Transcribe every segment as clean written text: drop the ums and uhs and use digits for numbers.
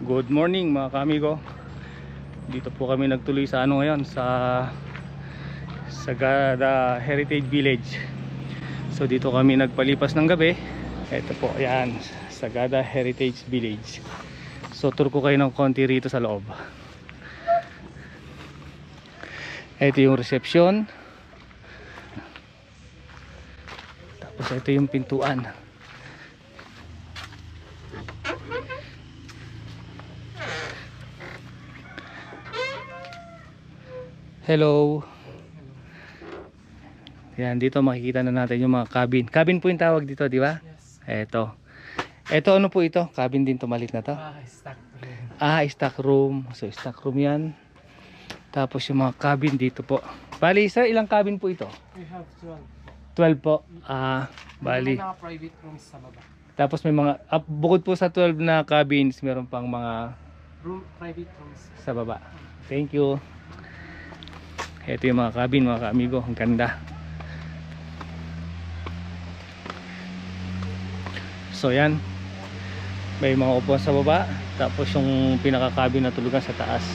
Good morning mga kaamigo. Dito po kami nagtuloy sa ano ngayon, sa Sagada Heritage Village. So dito kami nagpalipas ng gabi. Ito po, yan, Sagada Heritage Village. So tour ko kayo ng konti rito sa loob. Ito yung reception. Tapos ito yung pintuan. Hello. Yan, dito makikita na natin yung mga cabin. Cabin po yung tawag dito, di ba? Yes. Ito. Ito ano po ito? Cabin din to, malit na to. Stock room. Stock room. So stock room yan. Tapos yung mga cabin dito po. Bali, sir, ilang cabin po ito? We have 12 12. po. Bali. May mga private rooms sa baba. Tapos may mga, bukod po sa 12 na cabins, meron pang mga Private rooms. sa baba. Thank you. Ito yung mga cabin, mga kaamigo. Ang ganda. So yan. May mga upuan sa baba. Tapos yung pinaka-cabin na tulugan sa taas.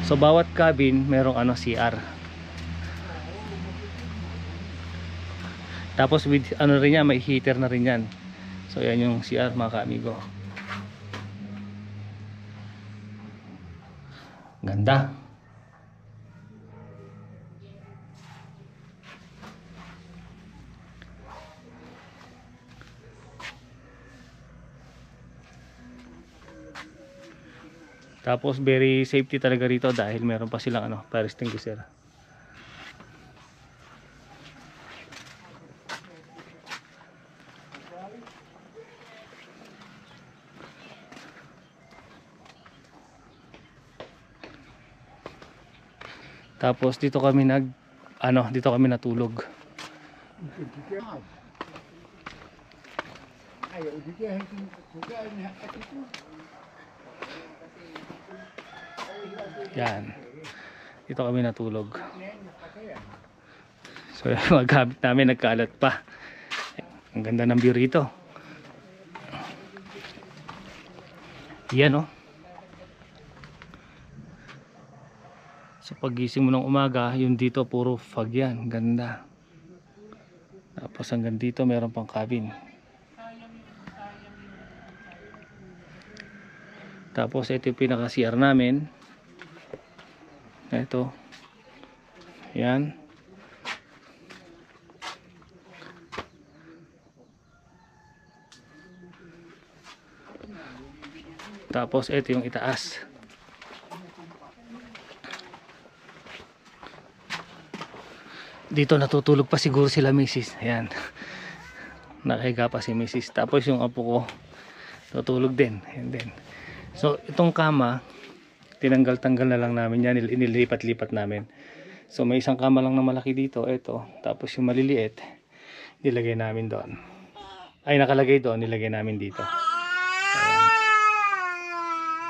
So bawat cabin merong CR. Tapos with rin yan, may heater na rin yan. So yan yung CR, mga kaamigo. Ganda. Tapos very safety talaga rito dahil meron pa silang fire extinguisher. Tapos dito kami dito kami natulog. Yan. Dito kami natulog. So yung mga gamit namin nagkalat pa. Ang ganda ng view rito. Yan So pagising mo ng umaga, yung dito puro fog yan. Ganda. Tapos hanggang dito meron pang cabin. Tapos ito yung pinaka CR namin. Ito. Yan. Tapos ito yung itaas. Dito natutulog pa siguro sila Mrs. Ayan. Nakahiga pa si Mrs. Tapos yung apo ko tutulog din. And then, so itong kama tinanggal-tanggal na lang namin yan, inilipat-lipat namin. So may isang kama lang na malaki dito, ito. Tapos yung maliliit, nilagay namin doon. Ay, nakalagay doon, nilagay namin dito.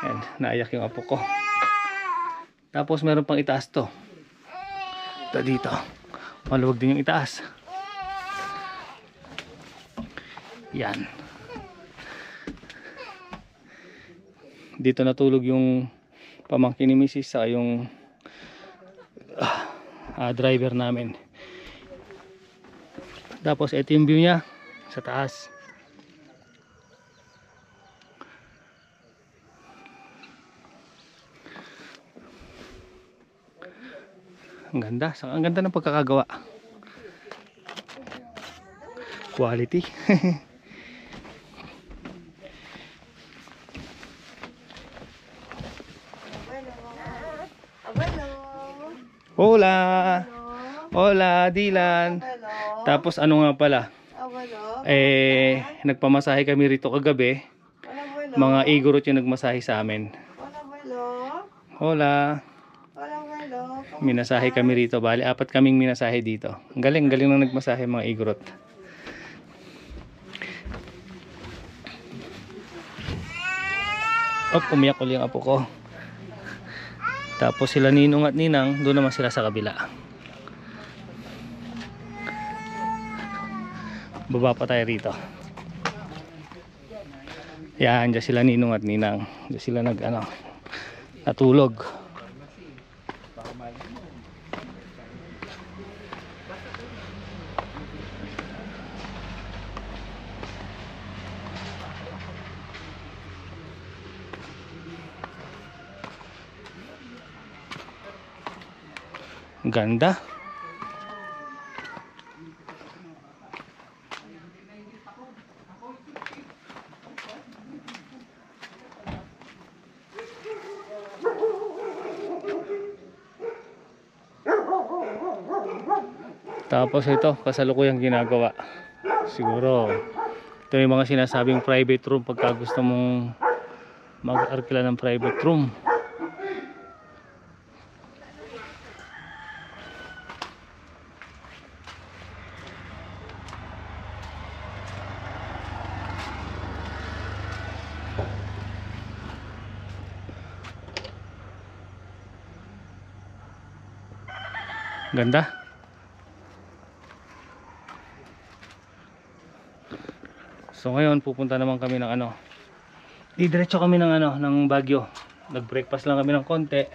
Ayan, naiyak yung apo ko. Tapos meron pang itaas to. Ito dito. Maluwag din yung itaas. Yan. Dito natulog yung pamangkin ni Mrs. sa yung driver namin. Tapos ito yung view niya sa taas. Ang ganda. Ang ganda ng pagkakagawa. Quality. Hola. Hola, Dylan. Hello. Tapos ano nga pala? Nagpamasahe kami rito kagabi. Mga igorot yung nagmasahe sa amin. Hola. Minasahe kami rito. Bali, 4 kaming minasahe dito. Ang galing na nagmasahe mga igorot. Umiyak uli ang apo ko. Tapos sila Ninong at Ninang, doon naman sila sa kabila. Baba pa tayo rito. Yan, dyan sila Ninong at Ninang. Dyan sila natulog. Ganda. Tapos ito, kasalukuyang ginagawa. Siguro, ito yung mga sinasabing private room pagka gusto mong mag-arkila ng private room. Ganda. So ngayon pupunta naman kami ng didiretso kami ng Baguio. Nag-breakfast lang kami ng konti.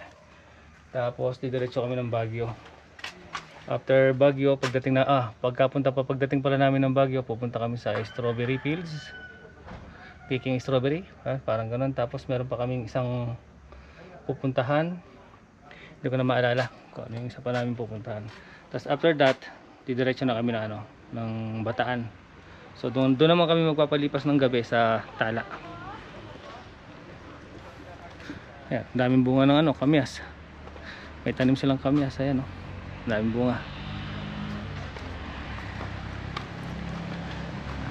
Tapos didiretso kami ng Baguio. After Baguio, pagdating pala namin ng Baguio, pupunta kami sa Strawberry Fields. Picking strawberry, parang ganoon. Tapos meron pa kaming isang pupuntahan. Hindi ko na maalala kung ano yung isa pa namin pupuntahan. Tapos after that, didiretso na kami ng Bataan. So doon naman kami magpapalipas ng gabi sa Tala. Ayan, daming bunga ng kamyas. May tanim silang kamyas, ayan daming bunga.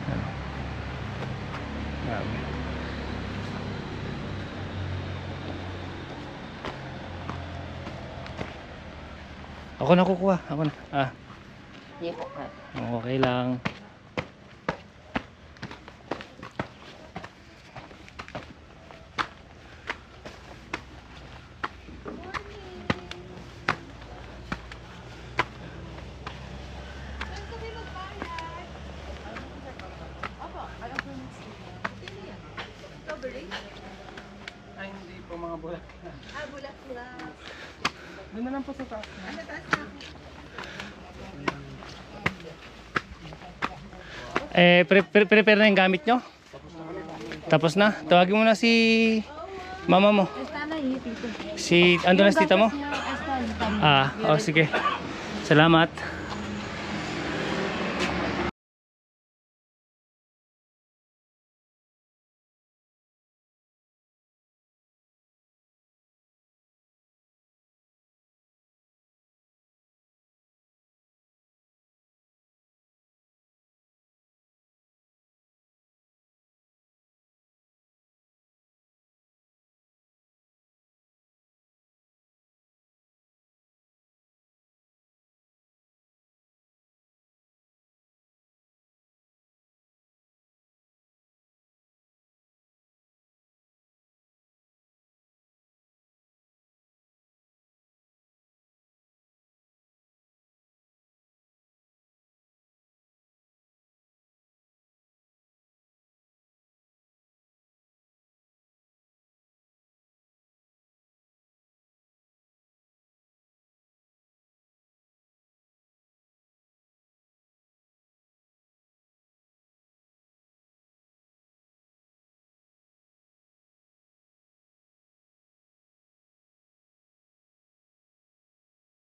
Ayan. Dami. Ako na kukuha, ako na. Hindi po ka. Okay lang. Ay, hindi po mga bulak. Bulat-bulat. Doon na lang po sa taas. Prepare na yung gamit nyo? Tapos na? Tawagin mo na si mama mo. Ando na si tita mo? Sige. Salamat.